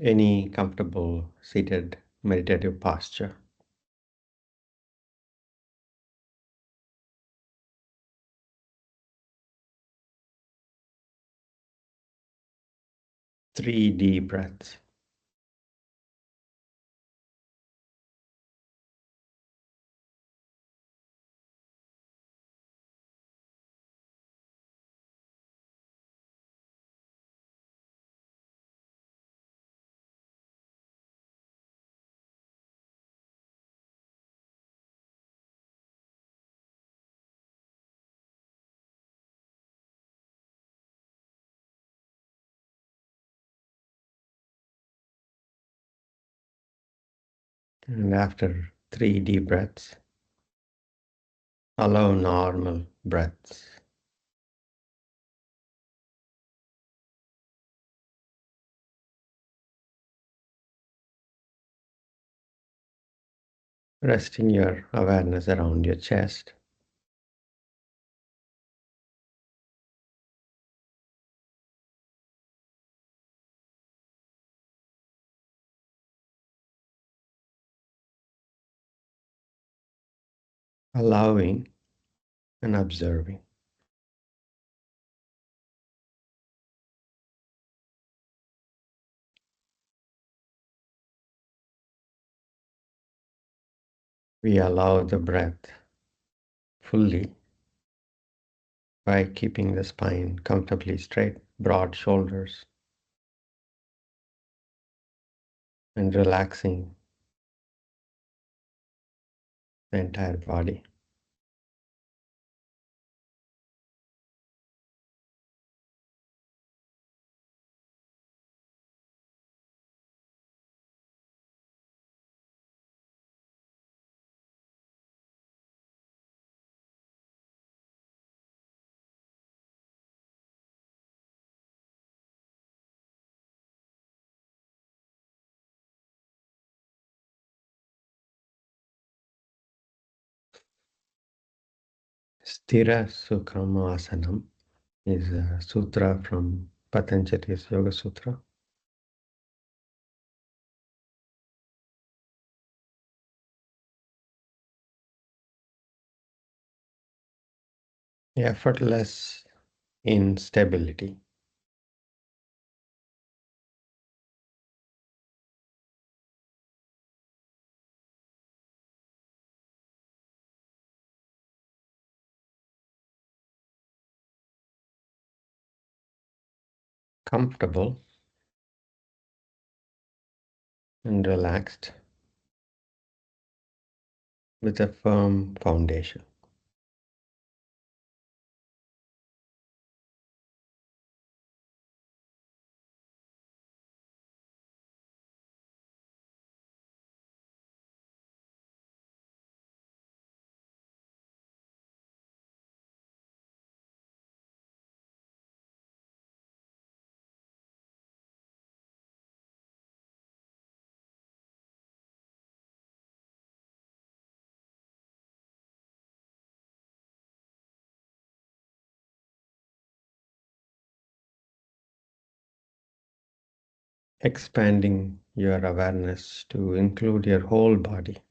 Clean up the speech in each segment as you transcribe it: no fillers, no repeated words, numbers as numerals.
Any comfortable seated meditative posture. 3 deep breaths. And after 3 deep breaths, allow normal breaths. Resting your awareness around your chest. Allowing and observing. We allow the breath fully by keeping the spine comfortably straight, broad shoulders, and relaxing the entire body. Sthira Sukhamasana is a sutra from Patanjali's Yoga Sutra. Effortless instability. Comfortable and relaxed with a firm foundation. Expanding your awareness to include your whole body.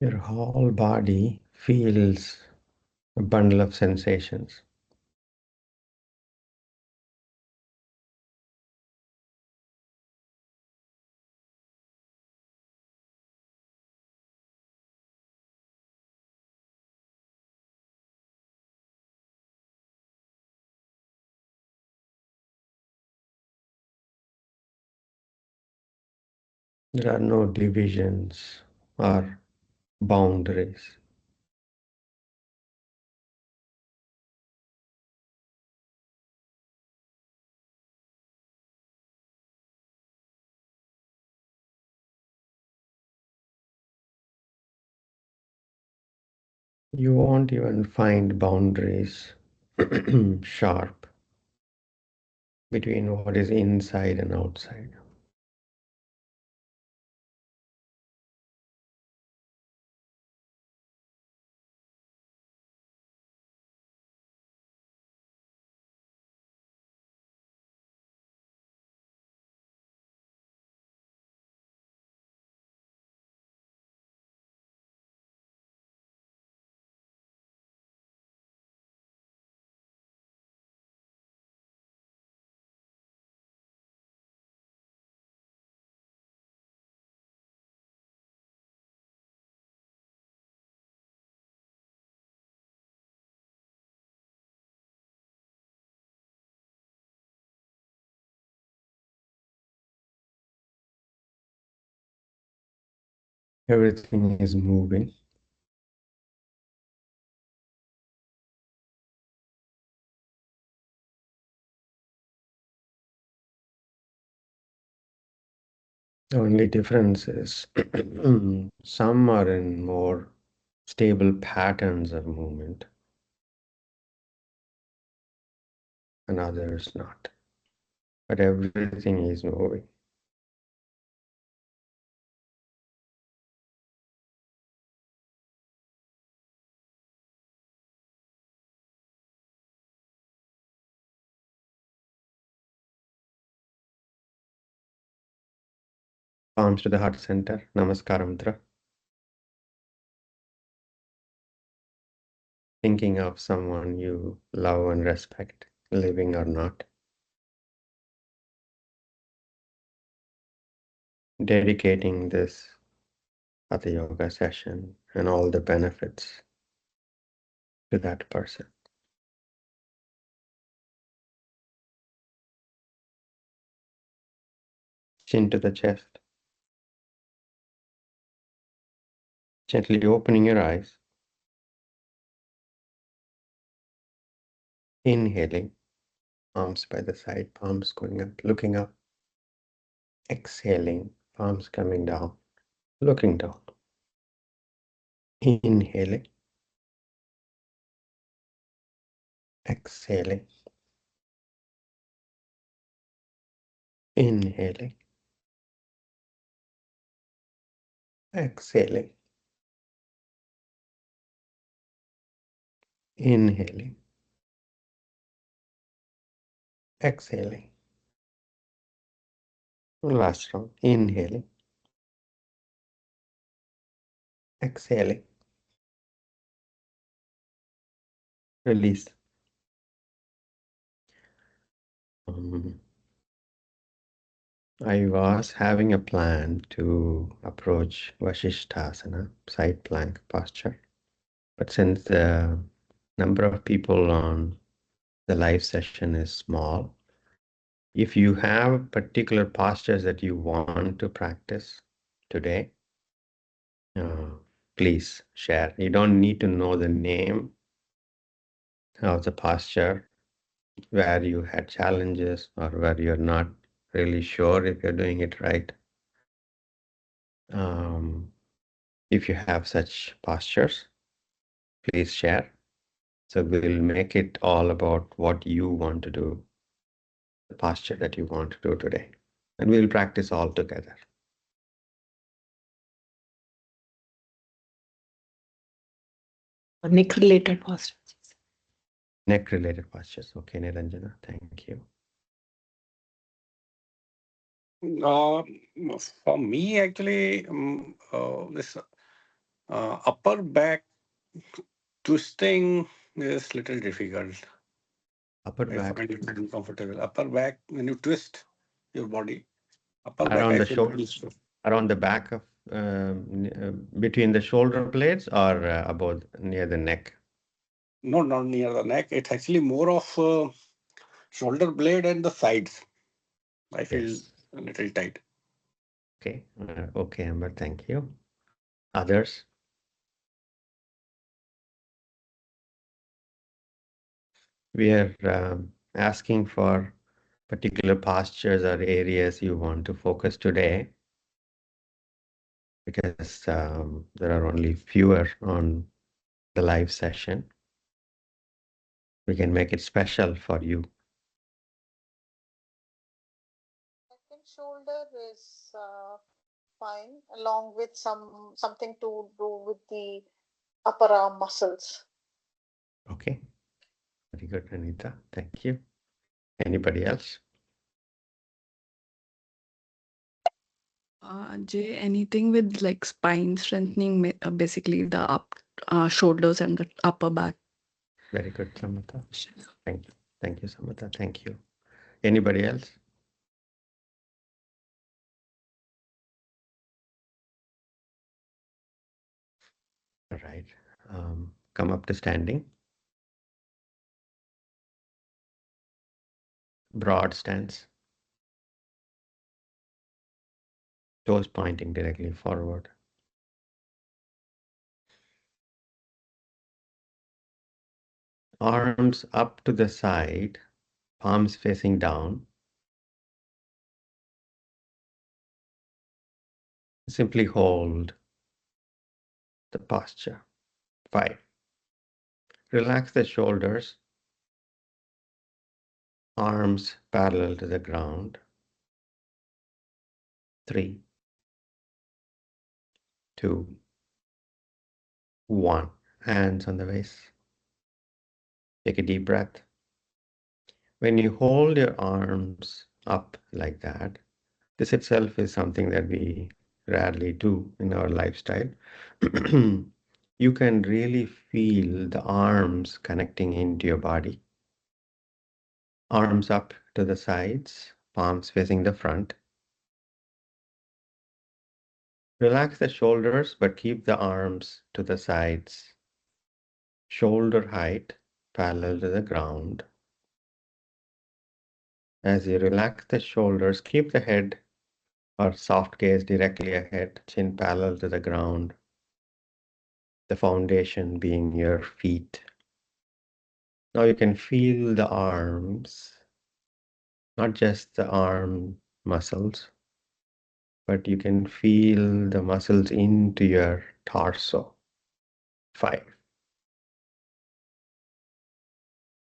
Your whole body feels a bundle of sensations. There are no divisions or boundaries. You won't even find boundaries sharp between what is inside and outside. Everything is moving. The only difference is some are in more stable patterns of movement and others not. But everything is moving. Palms to the heart center. Namaskara Mudra. Thinking of someone you love and respect, living or not. Dedicating this Hatha Yoga session and all the benefits to that person. Chin to the chest. Gently opening your eyes. Inhaling. Arms by the side, palms going up, looking up. Exhaling, palms coming down, looking down. Inhaling. Exhaling. Inhaling. Exhaling. Inhaling. Exhaling. Last round. Inhaling. Exhaling. Release. Um, I was having a plan to approach Vasishthasana, side plank posture. But since the number of people on the live session is small, if you have particular postures that you want to practice today, uh, please share. You don't need to know the name of the posture where you had challenges or where you're not really sure if you're doing it right. If you have such postures, please share. So we'll make it all about what you want to do, the posture that you want to do today. And we'll practice all together. Neck related postures. Neck related postures. Okay, Niranjana, thank you. Uh, for me, actually, this upper back twisting is little difficult. Upper I back, find it uncomfortable. Upper back, when you twist your body, upper back, around I the feel shoulder, very stiff. around the back of, between the shoulder blades or above near the neck. No, not near the neck. It's actually more of shoulder blade and the sides. I feel Yes. a little tight. Okay. Okay, Amber, thank you. Others? We are asking for particular postures or areas you want to focus today because there are only fewer on the live session. We can make it special for you. Second shoulder is fine, along with something to do with the upper arm muscles. Okay. Very good, Anita. Thank you. Anybody else? Jay, anything with like spine strengthening, basically the up shoulders and the upper back. Very good, Samantha. Thank you. Thank you, Samantha. Thank you. Anybody else? All right. Come up to standing. Broad stance. Toes pointing directly forward. Arms up to the side, palms facing down. Simply hold the posture. 5. Relax the shoulders, arms parallel to the ground. 3, 2, 1. Hands on the waist. Take a deep breath. When you hold your arms up like that, this itself is something that we rarely do in our lifestyle. You can really feel the arms connecting into your body. Arms up to the sides, palms facing the front. Relax the shoulders, but keep the arms to the sides. Shoulder height parallel to the ground. As you relax the shoulders, keep the head or soft gaze directly ahead, chin parallel to the ground. The foundation being your feet. Now you can feel the arms, not just the arm muscles, but you can feel the muscles into your torso. 5,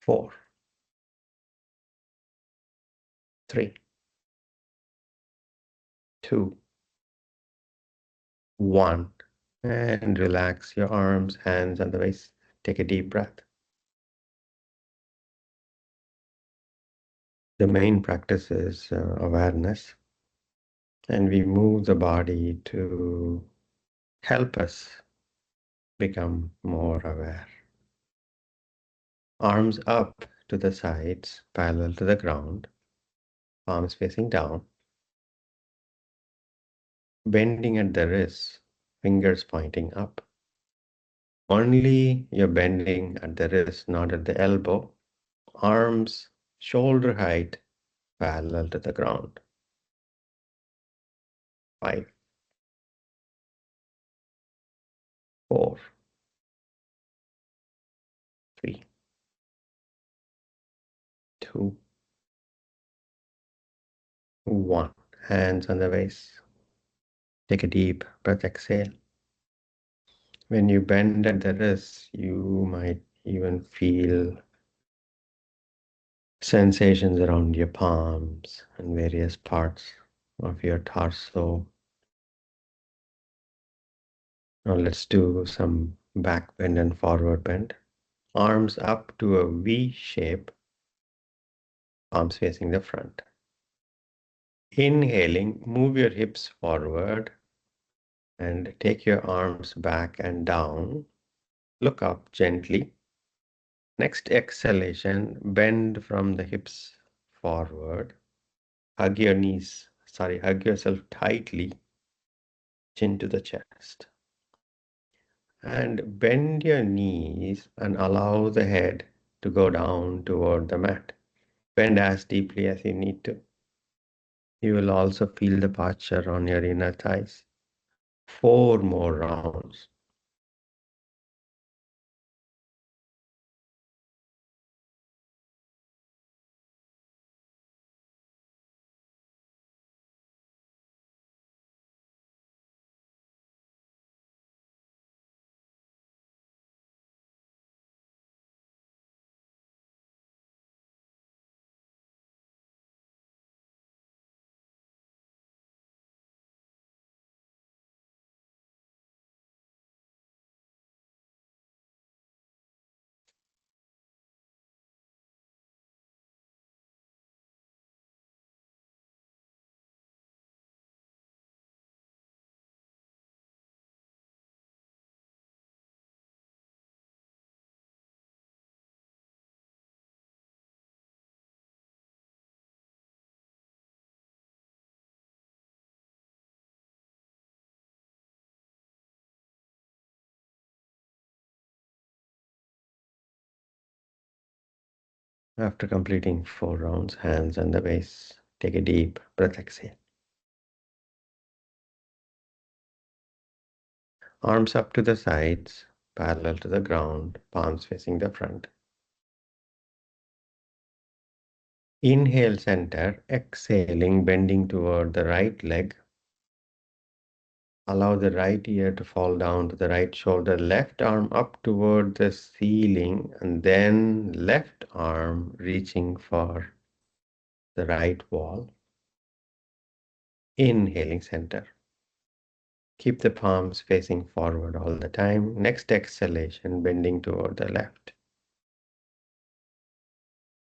4, 3, 2, 1. And relax your arms, hands on the waist. Take a deep breath. The main practice is awareness, and we move the body to help us become more aware. Arms up to the sides, parallel to the ground, palms facing down, bending at the wrists, fingers pointing up. Only you're bending at the wrist, not at the elbow. Arms shoulder height parallel to the ground. 5, 4, 3, 2, 1. Hands on the waist. Take a deep breath, exhale. When you bend at the wrist, you might even feel sensations around your palms and various parts of your torso. Now let's do some back bend and forward bend. Arms up to a V shape, palms facing the front. Inhaling, move your hips forward and take your arms back and down. Look up gently. Next exhalation, bend from the hips forward. Hug your knees, hug yourself tightly, chin to the chest. And bend your knees and allow the head to go down toward the mat. Bend as deeply as you need to. You will also feel the posture on your inner thighs. 4 more rounds. After completing 4 rounds, hands on the base, take a deep breath, exhale. Arms up to the sides, parallel to the ground, palms facing the front. Inhale, center, exhaling, bending toward the right leg. Allow the right ear to fall down to the right shoulder, left arm up toward the ceiling, and then left arm reaching for the right wall. Inhaling, center. Keep the palms facing forward all the time. Next exhalation, bending toward the left.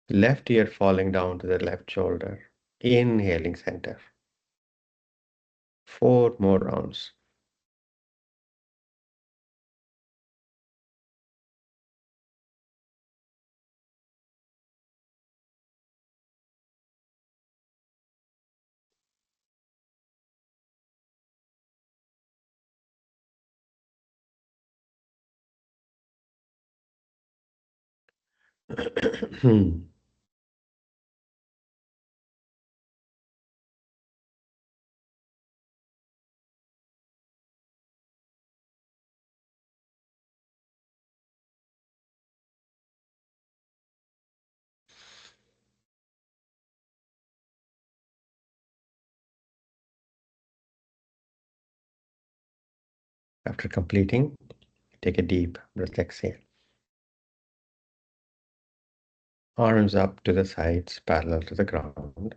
Left ear falling down to the left shoulder. Inhaling, center. 4 more rounds. After completing, take a deep breath, exhale. Arms up to the sides, parallel to the ground.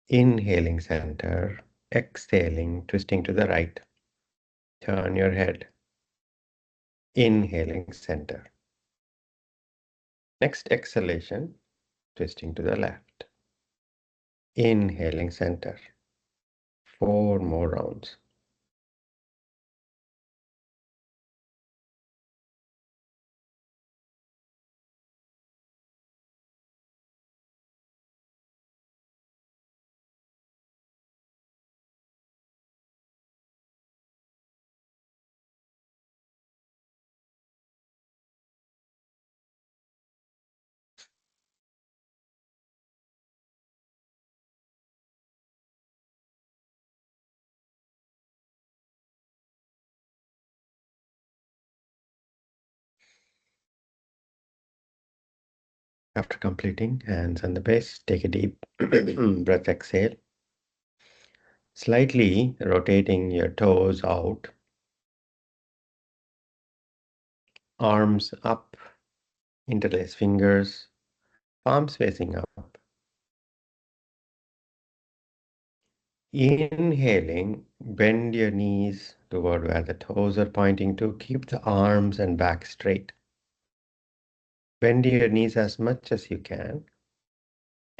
Inhaling, center. Exhaling, twisting to the right. Turn your head. Inhaling, center. Next exhalation, twisting to the left. Inhaling, center. 4 more rounds. After completing, hands on the base, take a deep breath, exhale. Slightly rotating your toes out. Arms up, interlace fingers, palms facing up. Inhaling, bend your knees toward where the toes are pointing to. Keep the arms and back straight. Bend your knees as much as you can.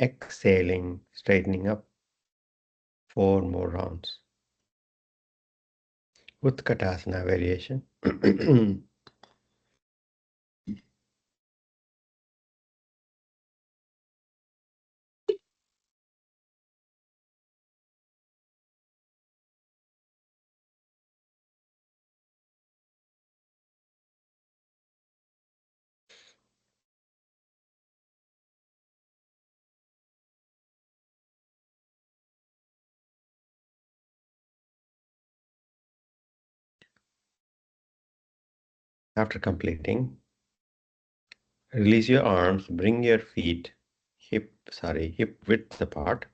Exhaling, straightening up. 4 more rounds. Utkatasana variation. After completing, release your arms, bring your feet hip width apart,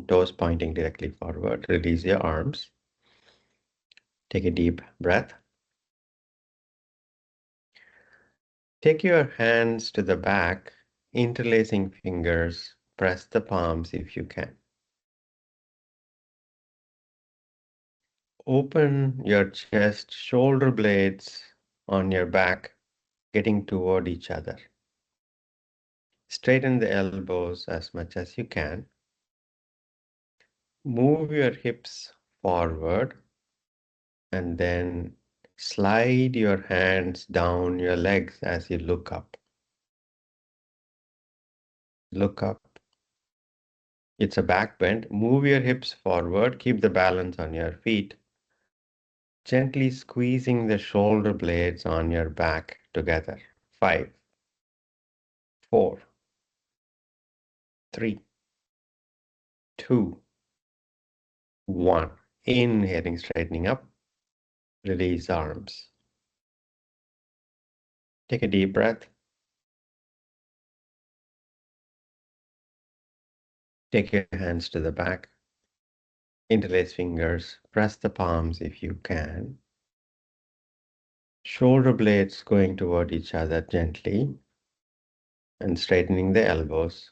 toes pointing directly forward. Release your arms. Take a deep breath. Take your hands to the back, interlacing fingers. Press the palms if you can. Open your chest, shoulder blades on your back, getting toward each other. Straighten the elbows as much as you can. Move your hips forward and then slide your hands down your legs as you look up. Look up. It's a back bend. Move your hips forward. Keep the balance on your feet. Gently squeezing the shoulder blades on your back together. 5, 4, 3, 2, 1. Inhaling, straightening up. Release arms. Take a deep breath. Take your hands to the back. Interlace fingers. Press the palms if you can. Shoulder blades going toward each other gently and straightening the elbows.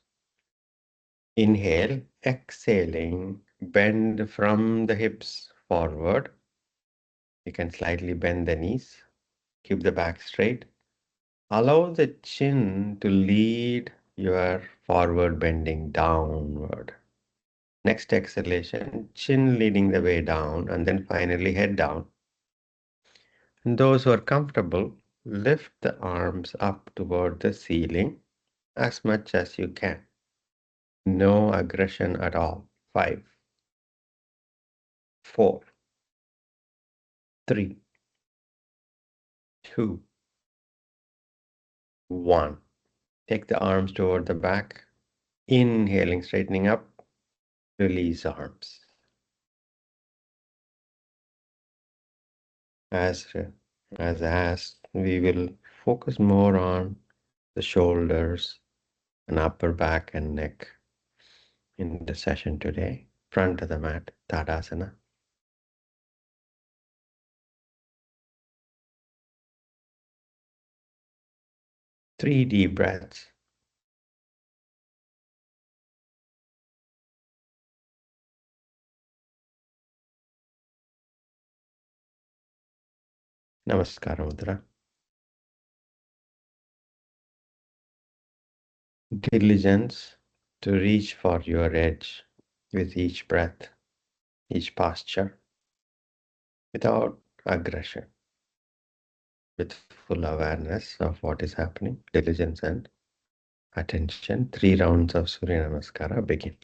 Inhale, exhaling, bend from the hips forward. You can slightly bend the knees. Keep the back straight. Allow the chin to lead your forward bending downward. Next exhalation, chin leading the way down, and then finally head down. And those who are comfortable, lift the arms up toward the ceiling as much as you can. No aggression at all. 5, 4, 3, 2, 1. Take the arms toward the back. Inhaling, straightening up. Release arms. As asked, we will focus more on the shoulders and upper back and neck in the session today. Front of the mat, Tadasana. Three deep breaths. Namaskara Mudra. Diligence to reach for your edge with each breath, each posture, without aggression, with full awareness of what is happening, diligence and attention. 3 rounds of Surya Namaskara begin.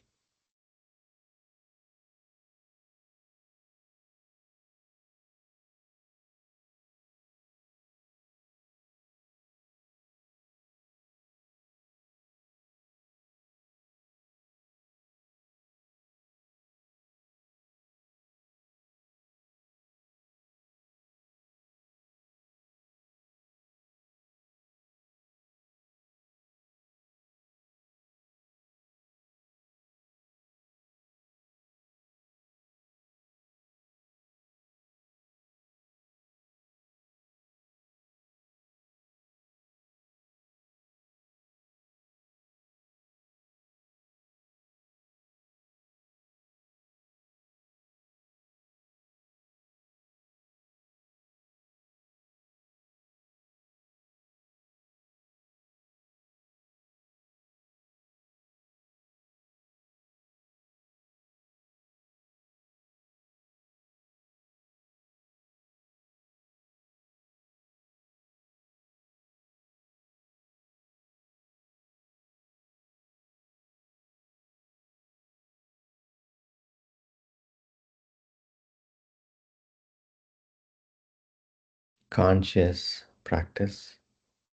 Conscious practice.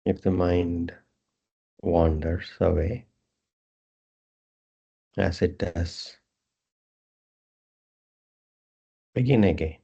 If the mind wanders away, as it does, begin again.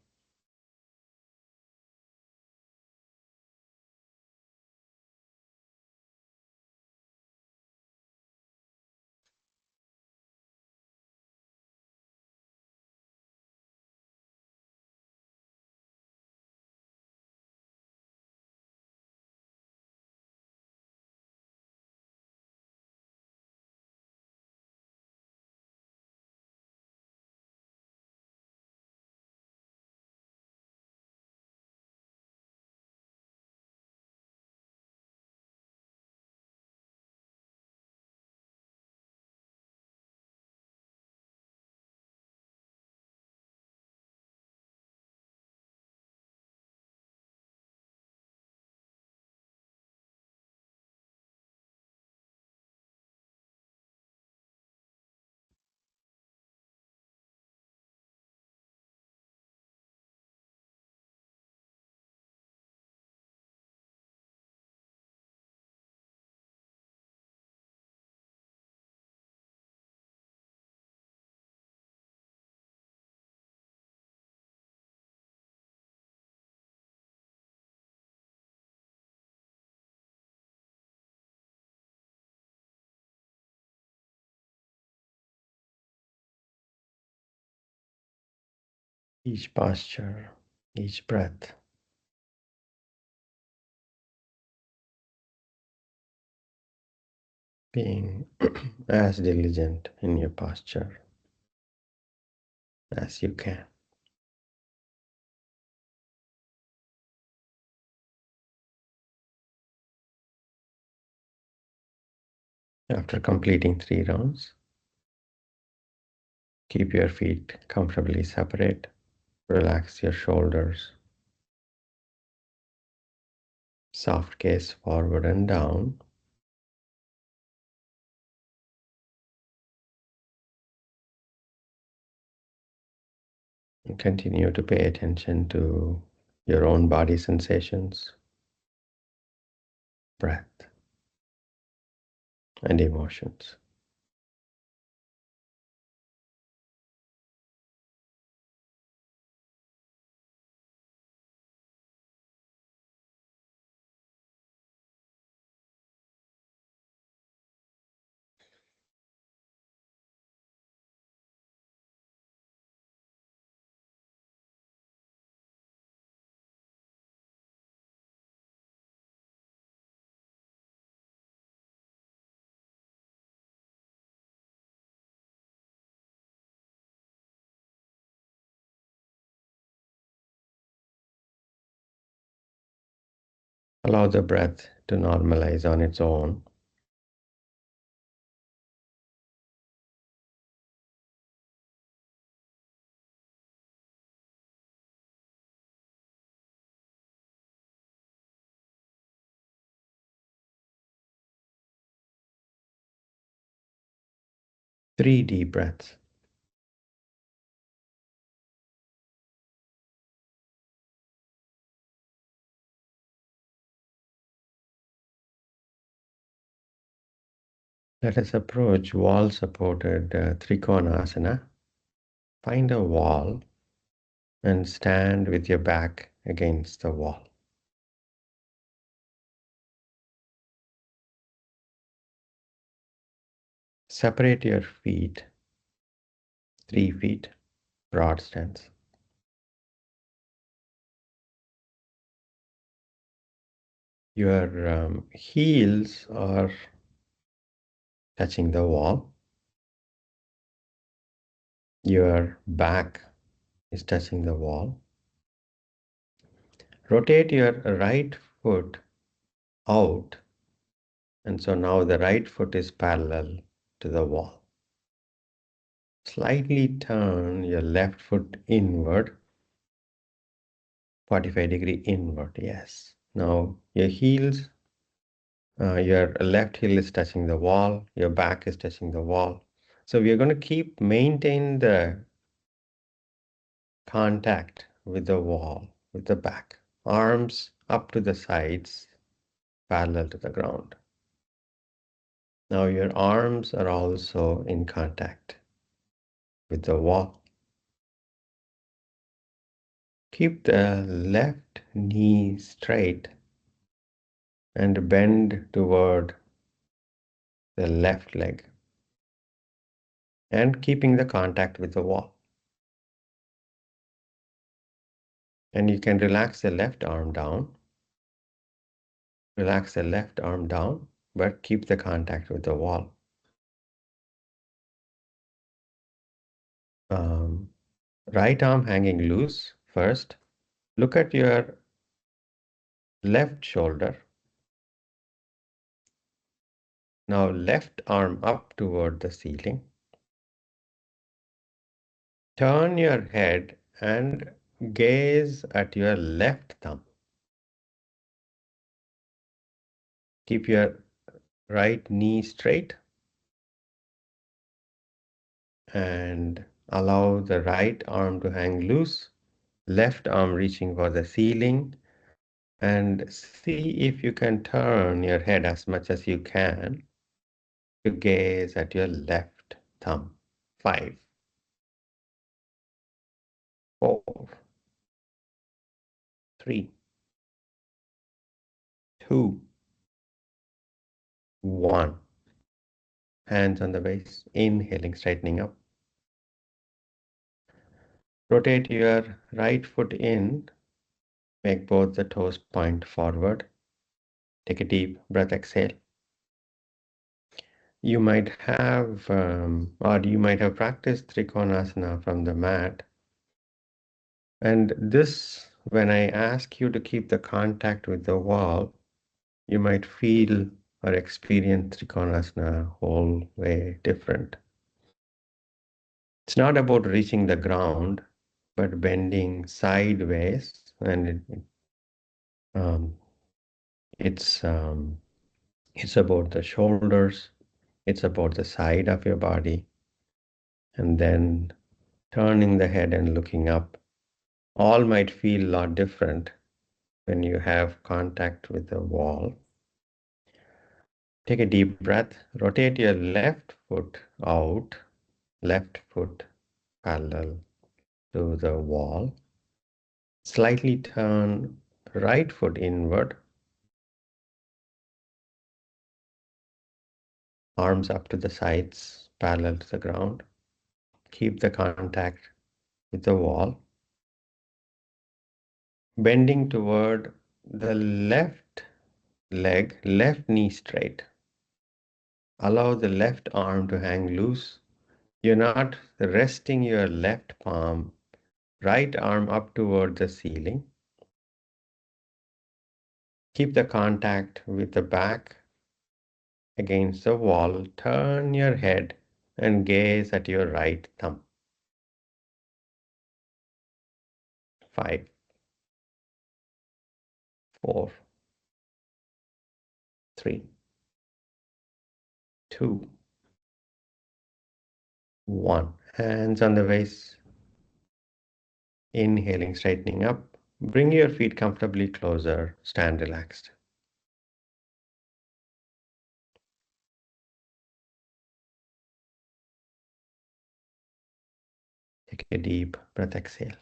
each posture, each breath. Being as diligent in your posture as you can. After completing 3 rounds, keep your feet comfortably separate. Relax your shoulders. Soft gaze forward and down. And continue to pay attention to your own body sensations, breath, and emotions. Allow the breath to normalize on its own. Three deep breaths. Let us approach wall-supported Trikonasana. Find a wall and stand with your back against the wall. Separate your feet, 3 feet, broad stance. Your heels are touching the wall. Your back is touching the wall. Rotate your right foot out, and so now the right foot is parallel to the wall. Slightly turn your left foot inward, 45-degree inward, yes. Now your heels, your left heel is touching the wall, your back is touching the wall. So we are going to maintain the contact with the wall, with the back. Arms up to the sides, parallel to the ground. Now your arms are also in contact with the wall. Keep the left knee straight and bend toward the left leg and keeping the contact with the wall. And you can relax the left arm down. Relax the left arm down, but keep the contact with the wall. Right arm hanging loose first. Look at your left shoulder. Now left arm up toward the ceiling. Turn your head and gaze at your left thumb. Keep your right knee straight and allow the right arm to hang loose, left arm reaching for the ceiling, and see if you can turn your head as much as you can to gaze at your left thumb. 5, 4, 3, 2, 1. Hands on the waist, inhaling, straightening up. Rotate your right foot in, make both the toes point forward. Take a deep breath, exhale. You might have, or you might have practiced Trikonasana from the mat. And this, when I ask you to keep the contact with the wall, you might feel or experience Trikonasana whole way different. It's not about reaching the ground, but bending sideways, and um, it's um, it's about the shoulders, it's about the side of your body, and then turning the head and looking up. All might feel a lot different when you have contact with the wall. Take a deep breath, rotate your left foot out, left foot parallel to the wall. Slightly turn right foot inward, arms up to the sides, parallel to the ground. Keep the contact with the wall. Bending toward the left leg, left knee straight. Allow the left arm to hang loose. You're not resting your left palm, right arm up toward the ceiling. Keep the contact with the back against the wall. Turn your head and gaze at your right thumb. 5, 4, 3, 2, 1. Hands on the waist. Inhaling, straightening up. Bring your feet comfortably closer. Stand relaxed. Take a deep breath, exhale.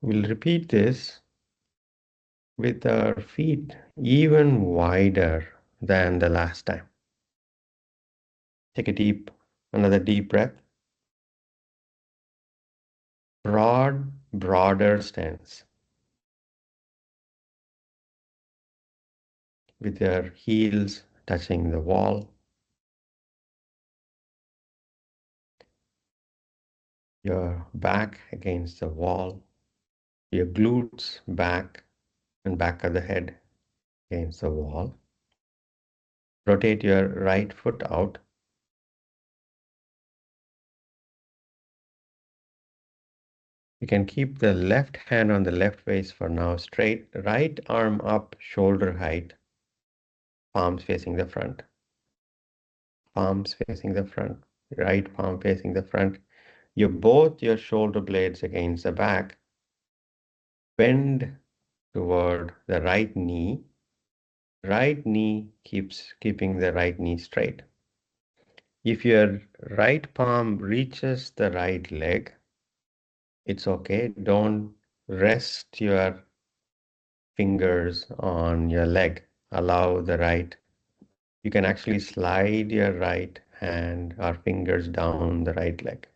We'll repeat this with our feet even wider than the last time. Take another deep breath. Broader stance. With your heels touching the wall. Your back against the wall. Your glutes back and back of the head against the wall. Rotate your right foot out. You can keep the left hand on the left waist for now, straight. Right arm up, shoulder height. Palms facing the front. Palms facing the front. Right palm facing the front. Both your shoulder blades against the back. Bend toward the right knee. Right knee keeping the right knee straight. If your right palm reaches the right leg, it's okay. Don't rest your fingers on your leg. Allow the right. You can actually slide your right hand or fingers down the right leg.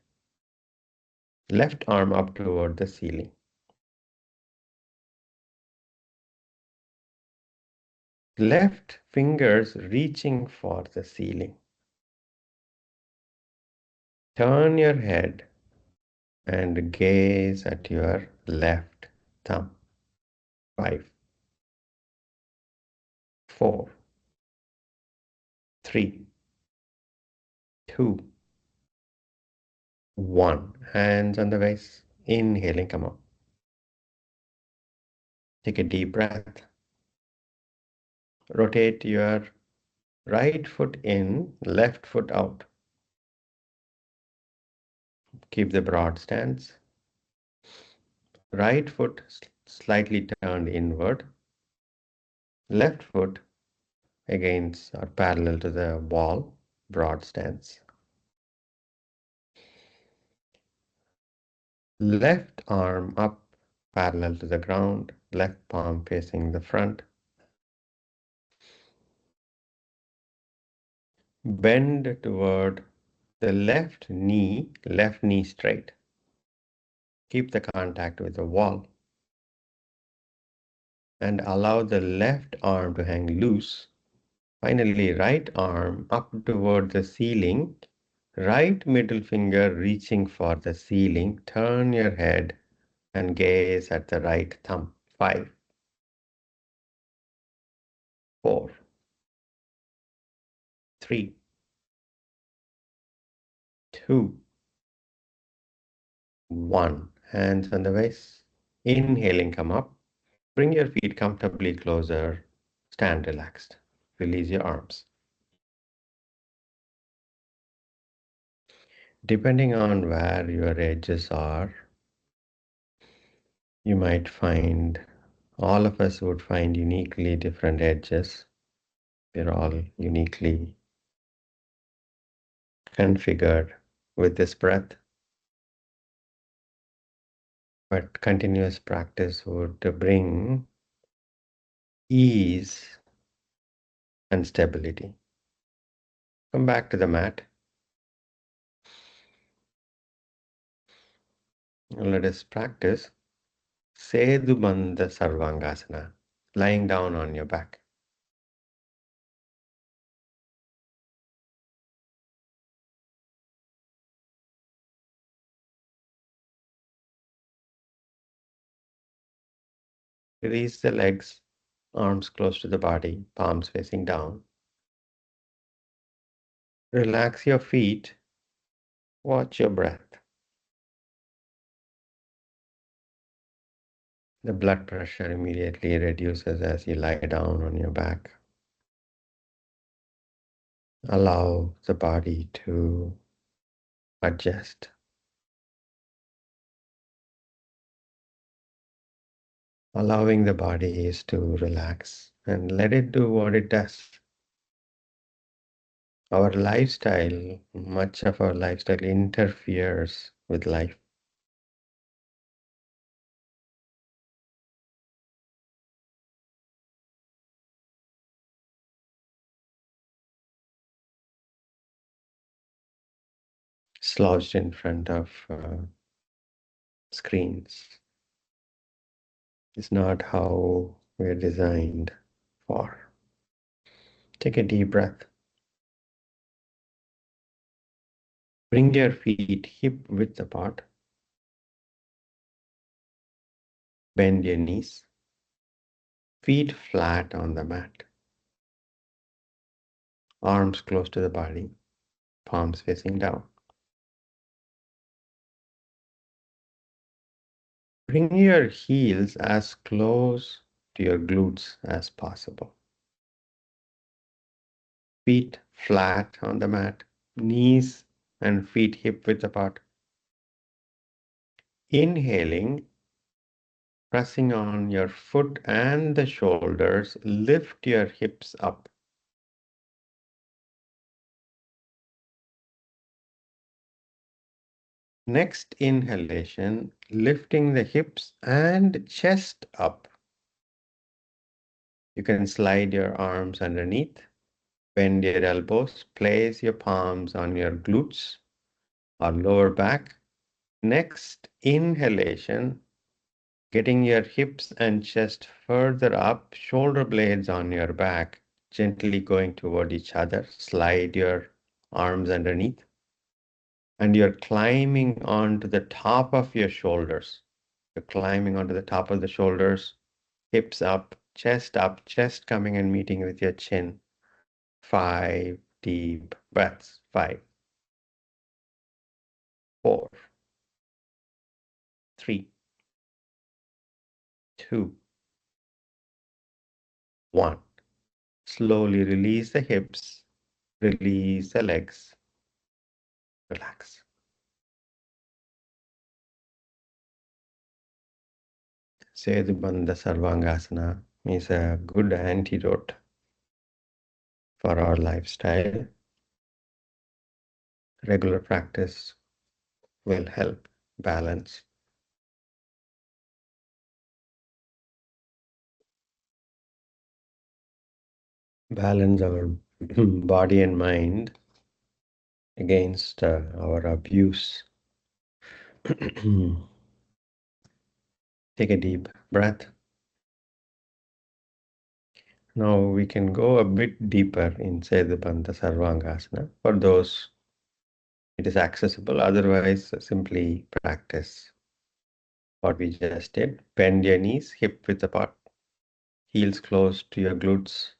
Left arm up toward the ceiling. Left fingers reaching for the ceiling. Turn your head and gaze at your left thumb. 5, 4, 3, 2, 1. Hands on the waist. Inhaling, come up. Take a deep breath. Rotate your right foot in, left foot out. Keep the broad stance. Right foot slightly turned inward. Left foot against or parallel to the wall, broad stance. Left arm up parallel to the ground, left palm facing the front. Bend toward the left knee straight. Keep the contact with the wall. And allow the left arm to hang loose. Finally, right arm up toward the ceiling. Right middle finger reaching for the ceiling. Turn your head and gaze at the right thumb. 5, 4, 3, 2, 1. Hands on the waist. Inhaling, come up. Bring your feet comfortably closer. Stand relaxed. Release your arms. Depending on where your edges are, you might find, all of us would find uniquely different edges. We're all uniquely configured with this breath. But continuous practice would bring ease and stability. Come back to the mat. Let us practice Setubandha sarvangasana, lying down on your back. Release the legs, arms close to the body, palms facing down. Relax your feet. Watch your breath. The blood pressure immediately reduces as you lie down on your back. Allow the body to adjust. Allowing the body is to relax and let it do what it does. Our lifestyle, much of our lifestyle interferes with life. Slouched in front of screens is not how we're designed for. Take a deep breath. Bring your feet hip width apart. Bend your knees. Feet flat on the mat. Arms close to the body. Palms facing down. Bring your heels as close to your glutes as possible. Feet flat on the mat. Knees and feet hip width apart. Inhaling, pressing on your foot and the shoulders, lift your hips up. Next inhalation, lifting the hips and chest up. You can slide your arms underneath, bend your elbows, place your palms on your glutes or lower back. Next inhalation, getting your hips and chest further up, shoulder blades on your back, gently going toward each other. Slide your arms underneath. And you're climbing onto the top of your shoulders. You're climbing onto the top of the shoulders, hips up, chest coming and meeting with your chin. 5 deep breaths. 5, 4, 3, 2, 1. Slowly release the hips, release the legs, relax. Setubandha sarvangasana is a good antidote for our lifestyle. Regular practice will help balance. Balance our body and mind against our abuse. Take a deep breath. Now we can go a bit deeper in Setubandha sarvangasana. For those, it is accessible. Otherwise, simply practice what we just did. Bend your knees, hip width apart, heels close to your glutes,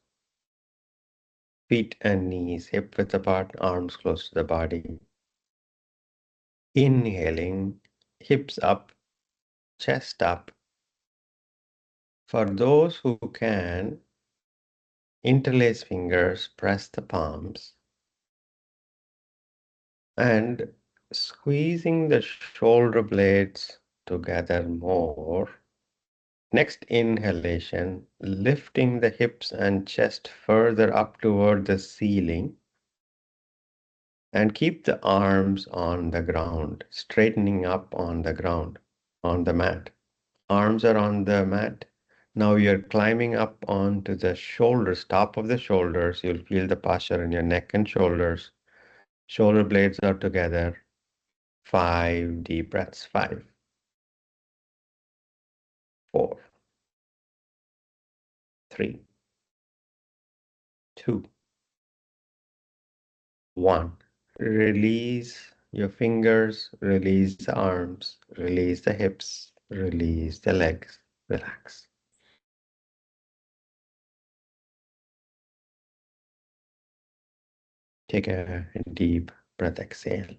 feet and knees hip width apart, arms close to the body. Inhaling, hips up, chest up. For those who can, interlace fingers, press the palms, and squeezing the shoulder blades together more. Next inhalation, lifting the hips and chest further up toward the ceiling, and keep the arms on the ground, straightening up on the ground, on the mat. Arms are on the mat. Now you're climbing up onto the shoulders, top of the shoulders. You'll feel the posture in your neck and shoulders. Shoulder blades are together. 5 deep breaths. 5, 4, 3, 2, 1. Release your fingers, release the arms, release the hips, release the legs. Relax. Take a deep breath, exhale.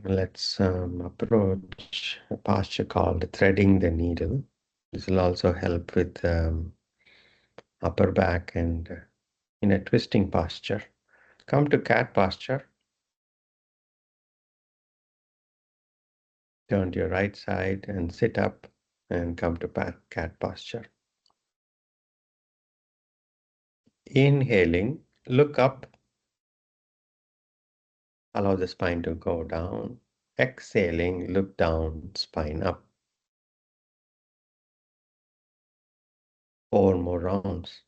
Let's approach a posture called threading the needle. This will also help with upper back and in a twisting posture. Come to cat posture. Turn to your right side and sit up and come to cat posture. Inhaling, look up. Allow the spine to go down. Exhaling, look down, spine up. 4 more rounds.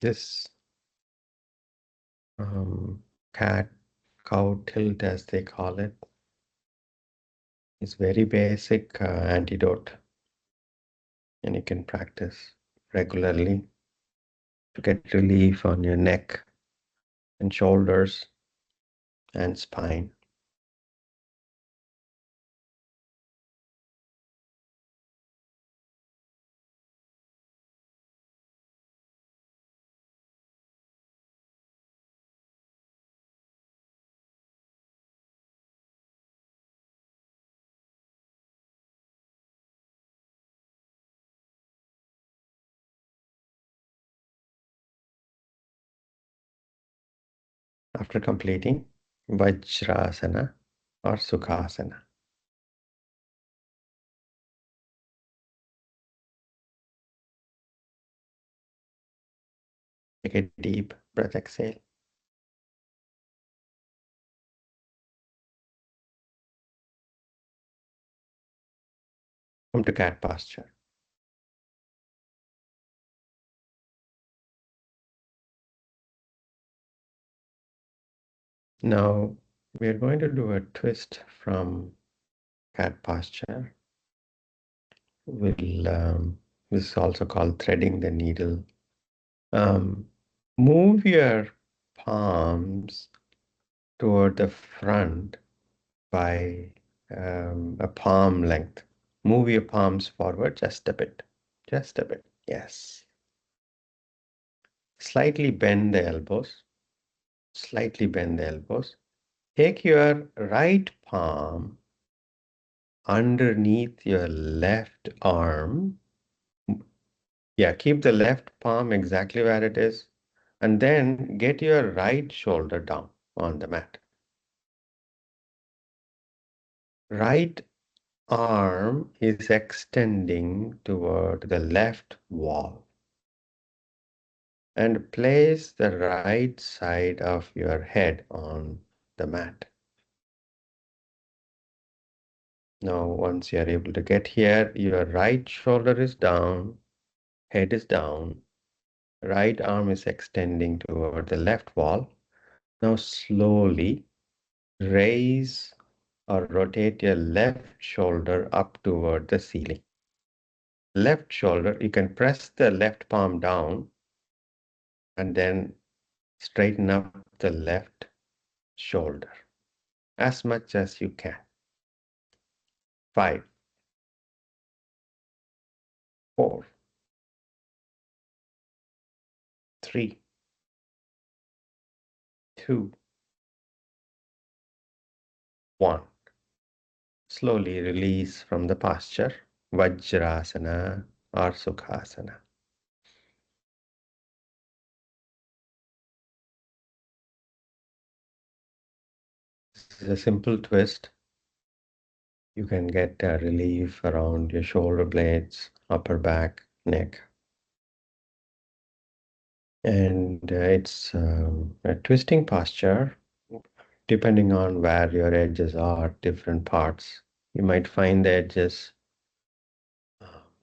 This cat cow tilt, as they call it, is very basic antidote, and you can practice regularly to get relief on your neck and shoulders and spine. After completing Vajrasana or Sukhasana, take a deep breath, exhale. Come to cat posture. Now we are going to do a twist from cat posture. This is also called threading the needle. Move your palms toward the front by a palm length. Move your palms forward just a bit. Just a bit. Yes. Slightly bend the elbows. Slightly bend the elbows. Take your right palm underneath your left arm. Yeah, keep the left palm exactly where it is. And then get your right shoulder down on the mat. Right arm is extending toward the left wall. And place the right side of your head on the mat. Now, once you are able to get here, your right shoulder is down, head is down, right arm is extending toward the left wall. Now, slowly raise or rotate your left shoulder up toward the ceiling. Left shoulder, you can press the left palm down and then straighten up the left shoulder as much as you can. 5, 4, 3, 2, 1. Slowly release from the posture, Vajrasana or Sukhasana. This is a simple twist. You can get a relief around your shoulder blades, upper back, neck. And it's a twisting posture. Depending on where your edges are, different parts, you might find the edges,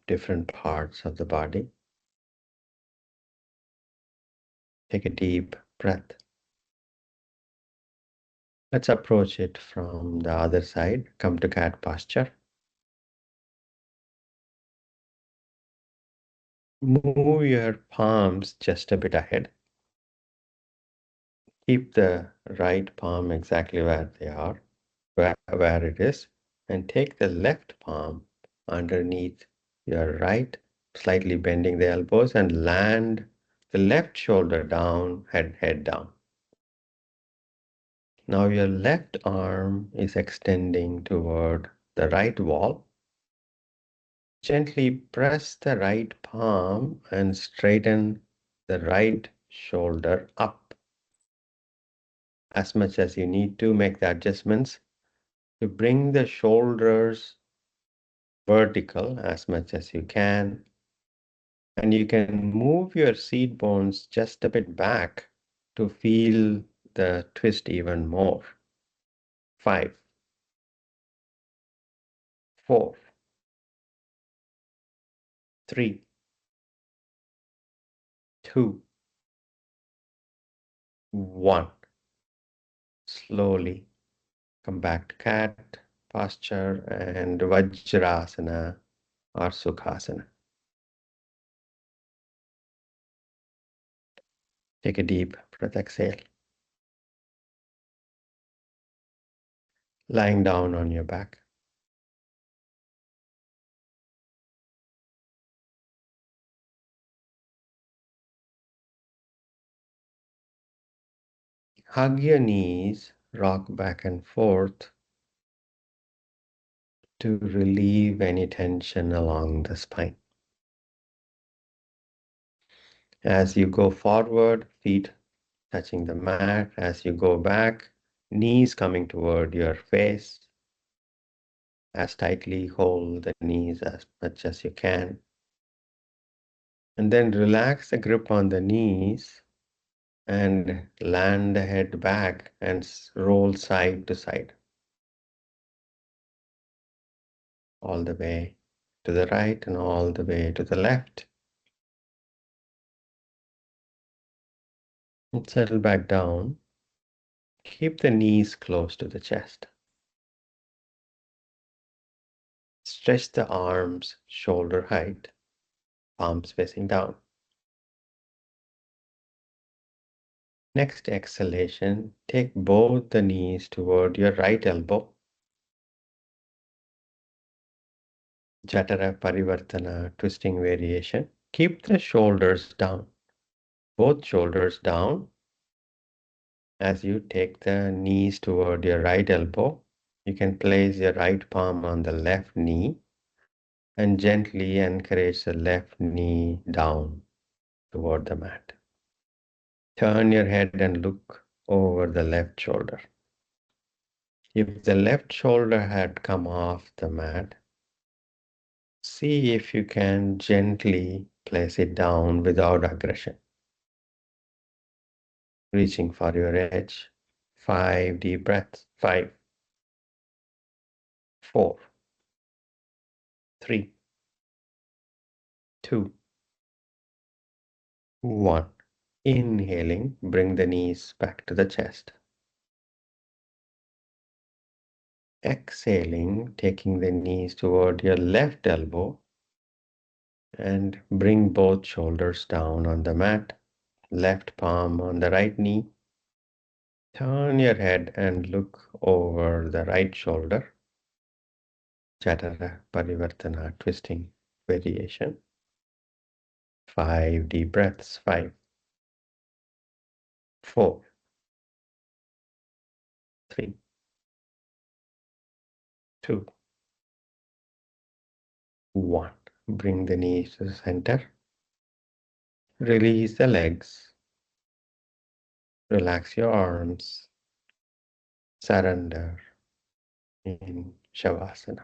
different parts of the body. Take a deep breath. Let's approach it from the other side. Come to cat posture. Move your palms just a bit ahead. Keep the right palm exactly where they are, where it is, and take the left palm underneath your right, slightly bending the elbows, and land the left shoulder down, head down. Now your left arm is extending toward the right wall. Gently press the right palm and straighten the right shoulder up as much as you need to. Make the adjustments to bring the shoulders vertical as much as you can. And you can move your seat bones just a bit back to feel the twist even more. 5, 4, 3, 2, 1. Slowly come back to cat posture and Vajrasana or Sukhasana. Take a deep breath, exhale. Lying down on your back. Hug your knees, rock back and forth to relieve any tension along the spine. As you go forward, feet touching the mat. As you go back, knees coming toward your face. As tightly hold the knees as much as you can. And then relax the grip on the knees and land the head back and roll side to side. All the way to the right and all the way to the left. And settle back down. Keep the knees close to the chest. Stretch the arms shoulder height, palms facing down. Next exhalation, take both the knees toward your right elbow. Jatara parivardhana, twisting variation. Keep the shoulders down, both shoulders down. As you take the knees toward your right elbow, you can place your right palm on the left knee and gently encourage the left knee down toward the mat. Turn your head and look over the left shoulder. If the left shoulder had come off the mat, see if you can gently place it down without aggression. Reaching for your edge. 5 deep breaths. 5, 4, 3, 2, 1. Inhaling, bring the knees back to the chest. Exhaling, taking the knees toward your left elbow and bring both shoulders down on the mat, left palm on the right knee. Turn your head and look over the right shoulder. Jatara, parivardhana, twisting variation. 5 deep breaths. 5, 4, 3, 2, 1. Bring the knees to the center. Release the legs. Relax your arms. Surrender in Shavasana.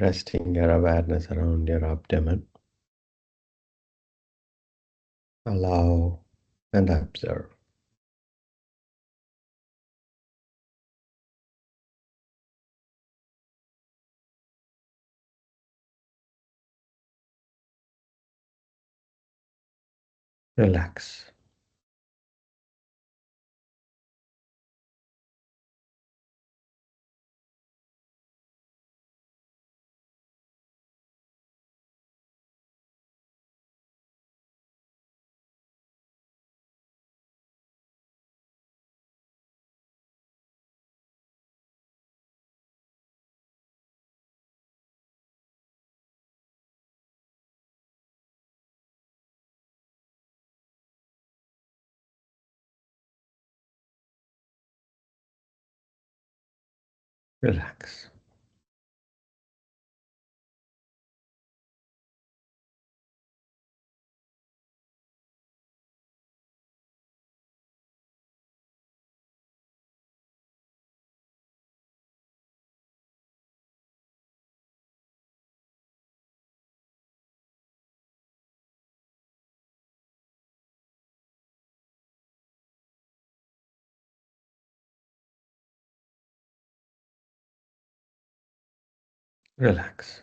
Resting your awareness around your abdomen. Allow and observe. Relax. Relax. Relax.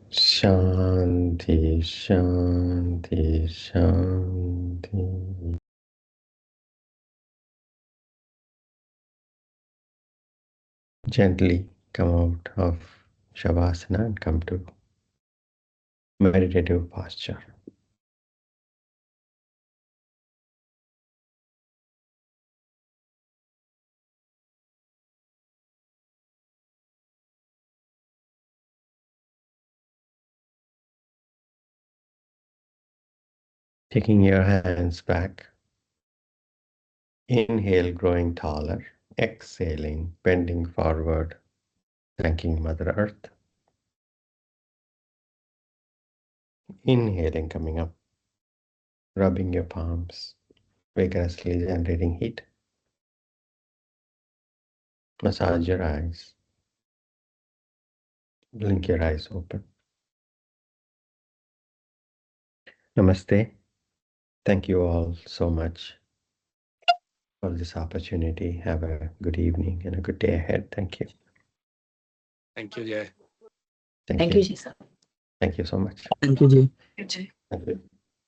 Shanti, Shanti, Shanti. Gently come out of Shavasana and come to meditative posture. Taking your hands back. Inhale, growing taller. Exhaling, bending forward, thanking Mother Earth. Inhaling, coming up, rubbing your palms, vigorously generating heat. Massage your eyes. Blink your eyes open. Namaste. Thank you all so much for this opportunity. Have a good evening and a good day ahead. Thank you. Thank you, Jay. Thank Thank you. you, Jay, sir. Thank you so much. Thank you, Jay. Vijay. Thank you.